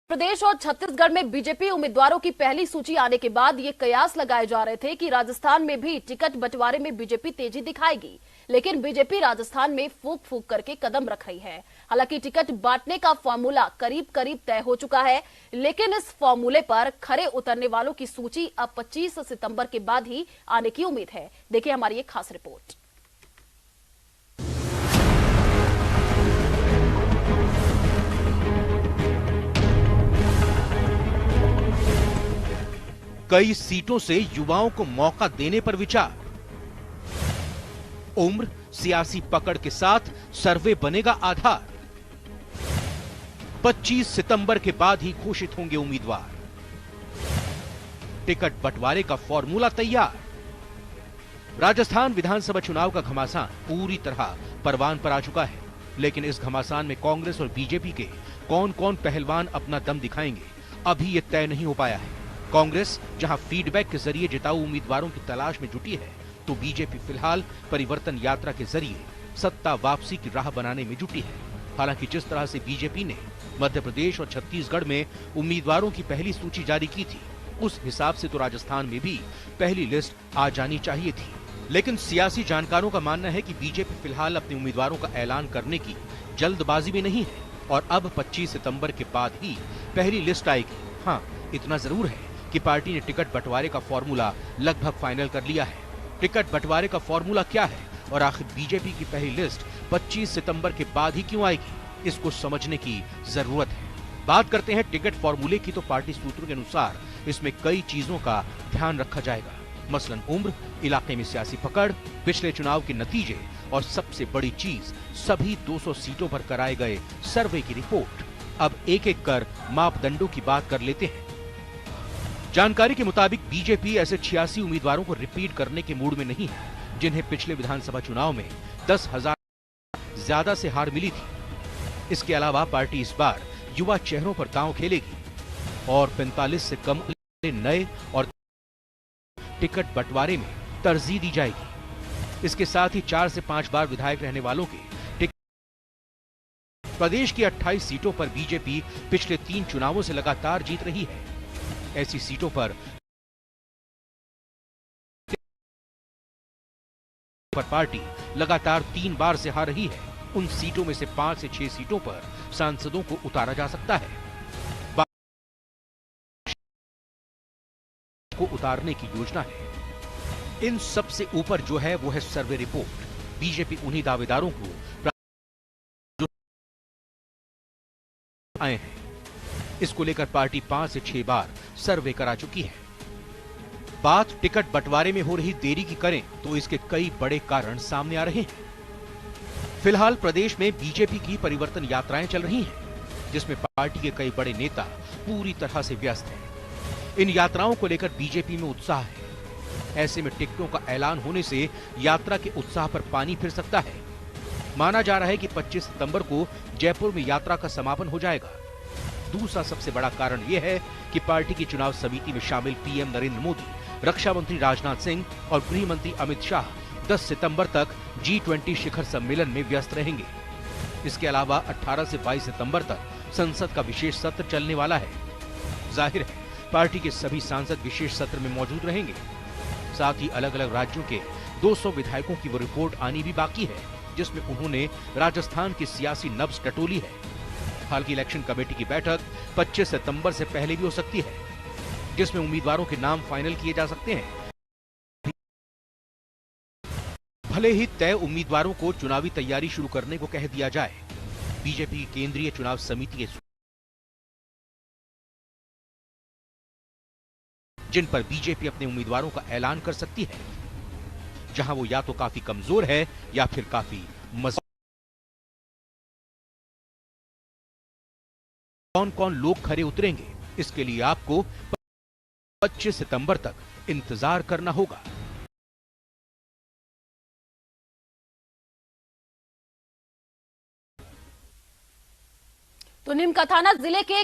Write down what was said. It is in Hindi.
प्रदेश और छत्तीसगढ़ में बीजेपी उम्मीदवारों की पहली सूची आने के बाद ये कयास लगाए जा रहे थे कि राजस्थान में भी टिकट बंटवारे में बीजेपी तेजी दिखाएगी। लेकिन बीजेपी राजस्थान में फूंक फूंक करके कदम रख रही है। हालांकि टिकट बांटने का फॉर्मूला करीब करीब तय हो चुका है, लेकिन इस फॉर्मूले पर खरे उतरने वालों की सूची अब 25 सितंबर के बाद ही आने की उम्मीद है। देखिए हमारी ये खास रिपोर्ट। कई सीटों से युवाओं को मौका देने पर विचार। उम्र सियासी पकड़ के साथ सर्वे बनेगा आधार। 25 सितंबर के बाद ही घोषित होंगे उम्मीदवार। टिकट बंटवारे का फॉर्मूला तैयार। राजस्थान विधानसभा चुनाव का घमासान पूरी तरह परवान पर आ चुका है, लेकिन इस घमासान में कांग्रेस और बीजेपी के कौन कौन पहलवान अपना दम दिखाएंगे, अभी यह तय नहीं हो पाया है। कांग्रेस जहां फीडबैक के जरिए जिताऊ उम्मीदवारों की तलाश में जुटी है, तो बीजेपी फिलहाल परिवर्तन यात्रा के जरिए सत्ता वापसी की राह बनाने में जुटी है। हालांकि जिस तरह से बीजेपी ने मध्य प्रदेश और छत्तीसगढ़ में उम्मीदवारों की पहली सूची जारी की थी, उस हिसाब से तो राजस्थान में भी पहली लिस्ट आ जानी चाहिए थी। लेकिन सियासी जानकारों का मानना है कि बीजेपी फिलहाल अपने उम्मीदवारों का ऐलान करने की जल्दबाजी में नहीं है और अब 25 सितंबर के बाद ही पहली लिस्ट आएगी। हाँ, इतना जरूर है कि पार्टी ने टिकट बंटवारे का फॉर्मूला लगभग फाइनल कर लिया है। टिकट बंटवारे का फॉर्मूला क्या है और आखिर बीजेपी की पहली लिस्ट 25 सितंबर के बाद ही क्यों आएगी, इसको समझने की जरूरत है। बात करते हैं टिकट फॉर्मूले की, तो पार्टी सूत्रों के अनुसार इसमें कई चीजों का ध्यान रखा जाएगा। मसलन उम्र, इलाके में सियासी पकड़, पिछले चुनाव के नतीजे और सबसे बड़ी चीज सभी 200 सीटों पर कराए गए सर्वे की रिपोर्ट। अब एक एक कर मापदंडों की बात कर लेते हैं। जानकारी के मुताबिक बीजेपी ऐसे 86 उम्मीदवारों को रिपीट करने के मूड में नहीं है जिन्हें पिछले विधानसभा चुनाव में 10,000 ज्यादा से हार मिली थी। इसके अलावा पार्टी इस बार युवा चेहरों पर दांव खेलेगी और 45 से कम नए और टिकट बंटवारे में तरजीह दी जाएगी। इसके साथ ही 4 से 5 बार विधायक रहने वालों के टिकट। प्रदेश की 28 सीटों पर बीजेपी पिछले 3 चुनावों से लगातार जीत रही है। ऐसी सीटों पर पार्टी लगातार 3 बार से हार रही है। उन सीटों में से 5 से 6 सीटों पर सांसदों को उतारा जा सकता है। को उतारने की योजना है। इन सबसे ऊपर जो है वो है सर्वे रिपोर्ट। बीजेपी उन्हीं दावेदारों को जो आए हैं। इसको लेकर पार्टी 5 से 6 बार सर्वे करा चुकी है। बात टिकट बंटवारे में हो रही देरी की करें तो इसके कई बड़े कारण सामने आ रहे हैं। फिलहाल प्रदेश में बीजेपी की परिवर्तन यात्राएं चल रही हैं, जिसमें पार्टी के कई बड़े नेता पूरी तरह से व्यस्त हैं। इन यात्राओं को लेकर बीजेपी में उत्साह है। ऐसे में टिकटों का ऐलान होने से यात्रा के उत्साह पर पानी फिर सकता है। माना जा रहा है कि 25 सितंबर को जयपुर में यात्रा का समापन हो जाएगा। दूसरा सबसे बड़ा कारण यह है कि पार्टी की चुनाव समिति में शामिल पीएम नरेंद्र मोदी, रक्षा मंत्री राजनाथ सिंह और गृह मंत्री अमित शाह 10 सितंबर तक G20 शिखर सम्मेलन में व्यस्त रहेंगे। इसके अलावा 18 से 22 सितंबर तक संसद का विशेष सत्र चलने वाला है। जाहिर है पार्टी के सभी सांसद विशेष सत्र में मौजूद रहेंगे। साथ ही अलग अलग राज्यों के 200 विधायकों की वो रिपोर्ट आनी भी बाकी है, जिसमें उन्होंने राजस्थान की सियासी नब्ज टटोली है। हालांकि इलेक्शन कमेटी की बैठक 25 सितंबर से पहले भी हो सकती है, जिसमें उम्मीदवारों के नाम फाइनल किए जा सकते हैं। भले ही तय उम्मीदवारों को चुनावी तैयारी शुरू करने को कह दिया जाए, बीजेपी की केंद्रीय चुनाव समिति के जिन पर बीजेपी अपने उम्मीदवारों का ऐलान कर सकती है, जहां वो या तो काफी कमजोर है या फिर काफी मजबूत। कौन कौन लोग खरे उतरेंगे, इसके लिए आपको 25 सितंबर तक इंतजार करना होगा। तो निमकथाना जिले के